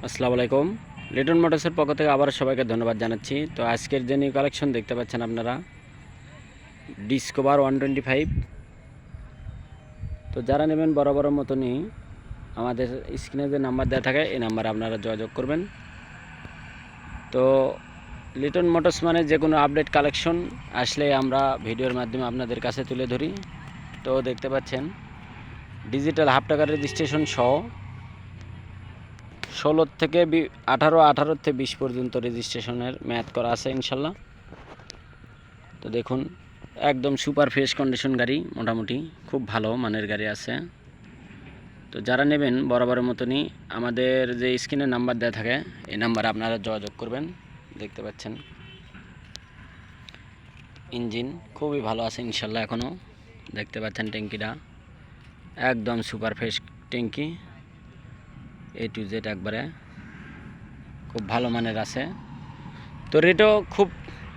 আসসালামু আলাইকুম। লিটন মোটরসের পক্ষ থেকে আবার সবাইকে ধন্যবাদ জানাচ্ছি। তো আজকের যে নিউ কালেকশন দেখতে পাচ্ছেন আপনারা, ডিসকভার 125। তো যারা নেবেন বরাবরের মতনই আমাদের স্ক্রিনে যে নাম্বার দেওয়া থাকে এই নাম্বারে আপনারা যোগাযোগ করবেন। তো লিটন মোটরস মানে যে কোনো আপডেট কালেকশন আসলে আমরা ভিডিওর মাধ্যমে আপনাদের কাছে তুলে ধরি। তো দেখতে পাচ্ছেন ডিজিটাল হাফ টাকার রেজিস্ট্রেশন সহ 16 থেকে 18 থেকে 20 পর্যন্ত রেজিস্ট্রেশনের মেয়াদ করা আছে ইনশাল্লাহ। তো দেখুন একদম সুপার ফ্রেশ কন্ডিশন গাড়ি, মোটামুটি খুব ভালো মানের গাড়ি আছে। তো যারা নেবেন বরাবরের মতনই আমাদের যে স্ক্রিনে নাম্বার দেওয়া থাকে এই নাম্বারে আপনারা যোগাযোগ করবেন। দেখতে পাচ্ছেন ইঞ্জিন খুবই ভালো আছে ইনশাল্লাহ। এখনও দেখতে পাচ্ছেন ট্যাঙ্কিটা একদম সুপার ফ্রেশ ট্যাঙ্কি, A to Z একবারে খুব ভালো মানের আছে। তো রেটও খুব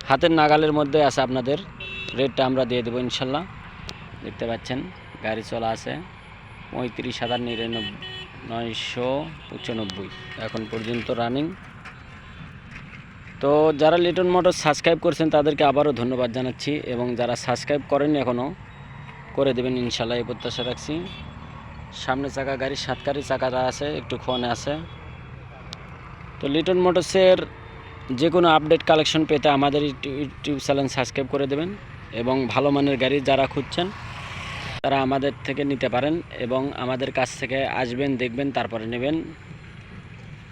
হাতের নাগালের মধ্যে আছে, আপনাদের রেটটা আমরা দিয়ে দেবো ইনশাল্লাহ। দেখতে পাচ্ছেন গাড়ি চলা আছে 35,995 এখন পর্যন্ত রানিং। তো যারা লিটন মোটর সাবস্ক্রাইব করছেন তাদেরকে আবারও ধন্যবাদ জানাচ্ছি, এবং যারা সাবস্ক্রাইব করেননি এখনও করে দেবেন ইনশাল্লাহ এই প্রত্যাশা রাখছি। সামনে চাকা গাড়ির সাতকারি চাকাটা আছে, একটু খোয়ানে আছে। তো লিটন মোটরসের যে কোনো আপডেট কালেকশন পেতে আমাদের ইউটিউব চ্যানেল সাবস্ক্রাইব করে দেবেন, এবং ভালো মানের গাড়ি যারা খুঁজছেন তারা আমাদের থেকে নিতে পারেন, এবং আমাদের কাছ থেকে আসবেন, দেখবেন, তারপরে নেবেন।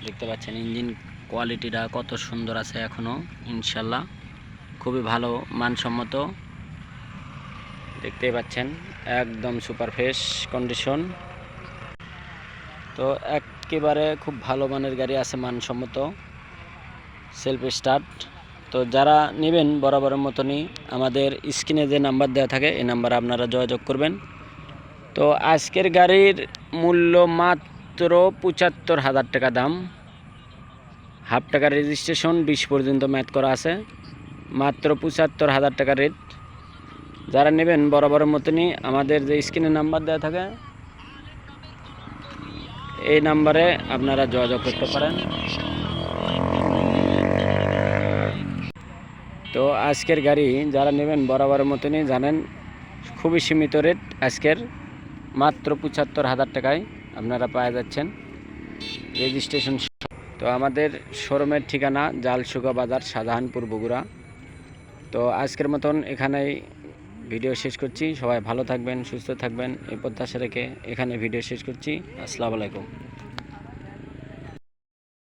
দেখতে পাচ্ছেন ইঞ্জিন কোয়ালিটিটা কত সুন্দর আছে এখনও ইনশাল্লাহ, খুবই ভালো মানসম্মত। দেখতেই পাচ্ছেন একদম সুপার ফ্রেশ কন্ডিশন। তো একেবারে খুব ভালো মানের গাড়ি আছে, মানসম্মত, সেলফ স্টার্ট। তো যারা নেবেন বরাবরের মতনই আমাদের স্ক্রিনে যে নাম্বার দেওয়া থাকে এই নাম্বারে আপনারা যোগাযোগ করবেন। তো আজকের গাড়ির মূল্য মাত্র 75,000 টাকা দাম, হাফ টাকার রেজিস্ট্রেশন, 20 পর্যন্ত ম্যাথ করা আছে, মাত্র 75,000 টাকা রেট। যারা নেবেন বরাবরের মতনই আমাদের যে স্ক্রিনে নাম্বার দেওয়া থাকে এই নাম্বারে আপনারা যোগাযোগ করতে পারেন। তো আজকের গাড়ি যারা নেবেন বরাবরের মতনই জানেন খুবই সীমিত রেট, আজকের মাত্র 75,000 টাকায় আপনারা পাওয়া যাচ্ছেন রেজিস্ট্রেশন। তো আমাদের শোরুমের ঠিকানা জালসুগা বাজার, শাহজাহানপুর, বগুড়া। তো আজকের মতন এখানেই ভিডিও শেষ করছি। সবাই ভালো থাকবেন, সুস্থ থাকবেন এই প্রত্যাশা রেখে এখানে ভিডিও শেষ করছি। আসসালামু আলাইকুম।